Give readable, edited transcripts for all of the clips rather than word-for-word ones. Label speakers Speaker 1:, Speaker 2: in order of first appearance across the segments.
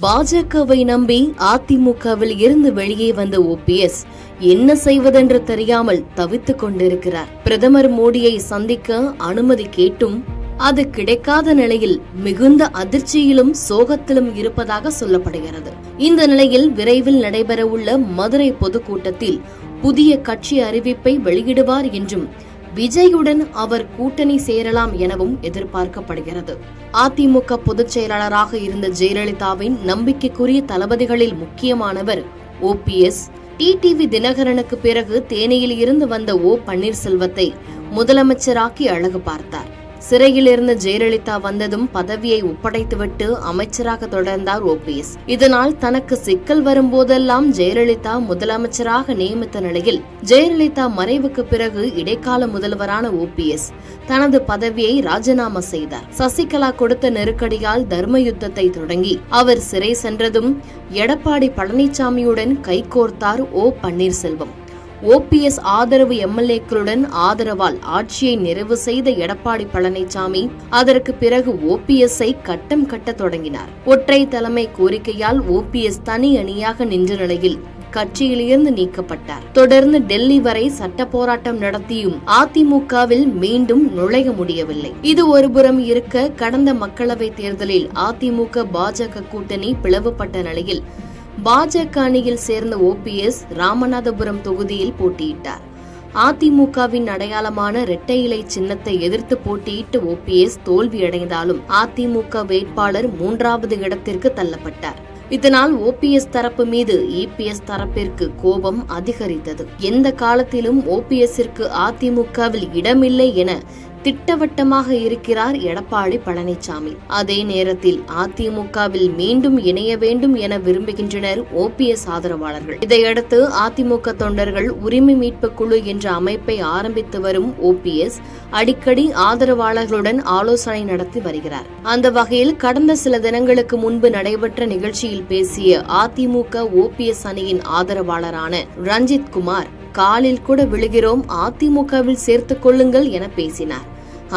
Speaker 1: பாஜகவை நம்பி அதிமுகவில் இருந்து வெளியே வந்த ஓபிஎஸ் என்ன செய்வதென்று தெரியாமல் தவித்துக் கொண்டிருக்கிறார். பிரதமர் மோடியை சந்திக்க அனுமதி கேட்டும் அது கிடைக்காத நிலையில் மிகுந்த அதிர்ச்சியிலும் சோகத்திலும் இருப்பதாக சொல்லப்படுகிறது. இந்த நிலையில் விரைவில் நடைபெறவுள்ள மதுரை பொதுக்கூட்டத்தில் புதிய கட்சி அறிவிப்பை வெளியிடுவார் என்றும் விஜயுடன் அவர் கூட்டணி சேரலாம் எனவும் எதிர்பார்க்கப்படுகிறது. அதிமுக பொதுச் செயலாளராக இருந்த ஜெயலலிதாவின் நம்பிக்கைக்குரிய தளபதிகளில் முக்கியமானவர் ஓபிஎஸ். டிடிவி தினகரனுக்கு பிறகு தேனியில் இருந்து வந்த ஓ பன்னீர்செல்வத்தை முதலமைச்சராக்கி அழகு பார்த்தார். சிறையில் இருந்த ஜெயலலிதா வந்ததும் பதவியை ஒப்படைத்துவிட்டு அமைச்சராக தொடர்ந்தார் ஓபிஎஸ். இதனால் தனக்கு சிக்கல் வரும்போதெல்லாம் ஜெயலலிதா முதலமைச்சராக நியமித்த நிலையில் ஜெயலலிதா மறைவுக்கு பிறகு இடைக்கால முதல்வரான ஓபிஎஸ் தனது பதவியை ராஜினாமா செய்தார். சசிகலா கொடுத்த நெருக்கடியால் தர்ம யுத்தத்தை தொடங்கி அவர் சிறை சென்றதும் எடப்பாடி பழனிசாமியுடன் கைகோர்த்தார் ஓ பன்னீர்செல்வம். ஓபிஎஸ் ஆதரவு எம்எல்ஏக்களுடன் ஆதரவால் ஆட்சியை நிறைவு செய்த எடப்பாடி பழனிசாமி அதற்கு பிறகு ஓபிஎஸ்ஐ கட்டம் கட்ட தொடங்கினார். ஒற்றை தலைமை கோரிக்கையால் ஓபிஎஸ் தனி அணியாக நின்ற நிலையில் கட்சியிலிருந்து நீக்கப்பட்டார். தொடர்ந்து டெல்லி வரை சட்ட போராட்டம் நடத்தியும் அதிமுகவில் மீண்டும் நுழைய முடியவில்லை. இது ஒருபுறம் இருக்க, கடந்த மக்களவைத் தேர்தலில் அதிமுக பாஜக கூட்டணி பிளவுபட்ட நிலையில் பாஜக அணியில் சேர்ந்த ஓபிஎஸ் ராமநாதபுரம் தொகுதியில் போட்டியிட்டார். அதிமுகவின் அடையாளமான இரட்டை இலை சின்னத்தை எதிர்த்து போட்டியிட்டு ஓபிஎஸ் தோல்வியடைந்தாலும் அதிமுக வேட்பாளர் 3வது இடத்திற்கு தள்ளப்பட்டார். இதனால் ஓபிஎஸ் தரப்பு மீது இபிஎஸ் தரப்பிற்கு கோபம் அதிகரித்தது. எந்த காலத்திலும் ஓபிஎஸ்ஸிற்கு அதிமுகவில் இடமில்லை என திட்டவட்டமாக இருக்கிறார் எடப்பாடி பழனிசாமி. அதே நேரத்தில் அதிமுகவில் மீண்டும் இணைய வேண்டும் என விரும்புகின்றனர் ஓபிஎஸ் ஆதரவாளர்கள். இதையடுத்து அதிமுக தொண்டர்கள் உரிமை மீட்பு குழு என்ற அமைப்பை ஆரம்பித்து வரும் ஓபிஎஸ் அடிக்கடி ஆதரவாளர்களுடன் ஆலோசனை நடத்தி வருகிறார். அந்த வகையில் கடந்த சில தினங்களுக்கு முன்பு நடைபெற்ற நிகழ்ச்சியில் பேசிய அதிமுக ஓபிஎஸ் அணியின் ஆதரவாளரான ரஞ்சித் குமார், காலில் கூட விழுகிறோம், அதிமுகவில் சேர்த்துக் கொள்ளுங்கள் என பேசினார்.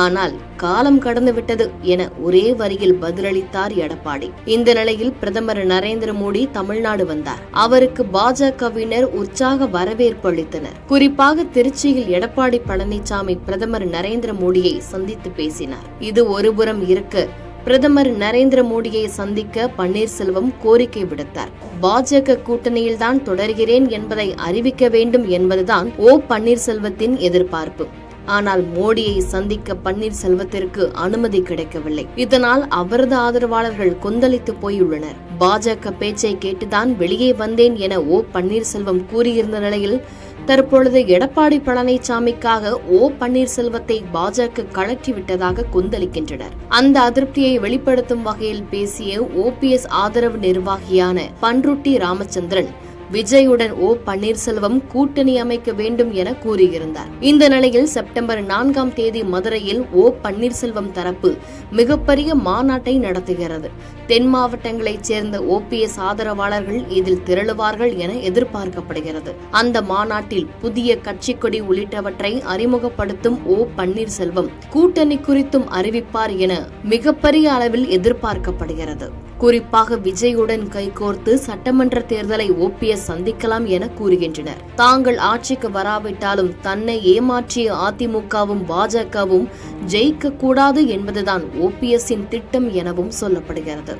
Speaker 1: ஆனால் காலம் கடந்து விட்டது என ஒரே வரியில் பதிலளித்தார் எடப்பாடி. இந்த நிலையில் பிரதமர் நரேந்திர மோடி தமிழ்நாடு வந்தார். அவருக்கு பாஜகவினர் உற்சாக வரவேற்பு அளித்தனர். குறிப்பாக திருச்சியில் எடப்பாடி பழனிசாமி பிரதமர் நரேந்திர மோடியை சந்தித்து பேசினார். இது ஒருபுறம் இருக்க, பிரதமர் நரேந்திர மோடியை சந்திக்க பன்னீர்செல்வம் கோரிக்கை விடுத்தார். பாஜக கூட்டணியில்தான் தொடர்கிறேன் என்பதை அறிவிக்க வேண்டும் என்பதுதான் ஓ பன்னீர்செல்வத்தின் எதிர்பார்ப்பு. ஆனால் மோடியை சந்திக்க பன்னீர்செல்வத்திற்கு அனுமதி கிடைக்கவில்லை. இதனால் அவரது ஆதரவாளர்கள் கொந்தளித்து போயுள்ளனர். பாஜக பேச்சை கேட்டுதான் வெளியே வந்தேன் என ஓ பன்னீர்செல்வம் கூறியிருந்த நிலையில் தற்பொழுது எடப்பாடி பழனிசாமிக்காக ஓ பன்னீர்செல்வத்தை பாஜக கழற்றிவிட்டதாக கொந்தளிக்கின்றனர். அந்த அதிருப்தியை வெளிப்படுத்தும் வகையில் பேசிய ஓபிஎஸ் ஆதரவு நிர்வாகியான பன்ருட்டி ராமச்சந்திரன் விஜயுடன் ஓ பன்னீர்செல்வம் கூட்டணி அமைக்க வேண்டும் என கூறியிருந்தார். இந்த நிலையில் செப்டம்பர் 4ஆம் தேதி மதுரையில் ஓ பன்னீர்செல்வம் தரப்பு மிகப்பெரிய மாநாட்டை நடத்துகிறது. தென் மாவட்டங்களைச் சேர்ந்த ஓபிஎஸ் ஆதரவாளர்கள் இதில் திரளுவார்கள் என எதிர்பார்க்கப்படுகிறது. அந்த மாநாட்டில் புதிய கட்சி கொடி உள்ளிட்டவற்றை அறிமுகப்படுத்தும் ஓ பன்னீர்செல்வம் கூட்டணி குறித்தும் அறிவிப்பார் என மிகப்பெரிய அளவில் எதிர்பார்க்கப்படுகிறது. குறிப்பாக விஜயுடன் கைகோர்த்து சட்டமன்ற தேர்தலை ஓபிஎஸ் சந்திக்கலாம் என கூறுகின்றனர். தாங்கள் ஆட்சிக்கு வராவிட்டாலும் தன்னை ஏமாற்றிய அதிமுகவும் பாஜகவும் ஜெயிக்க கூடாது என்பதுதான் ஓபிஎஸ்ஸின் திட்டம் எனவும் சொல்லப்படுகிறது.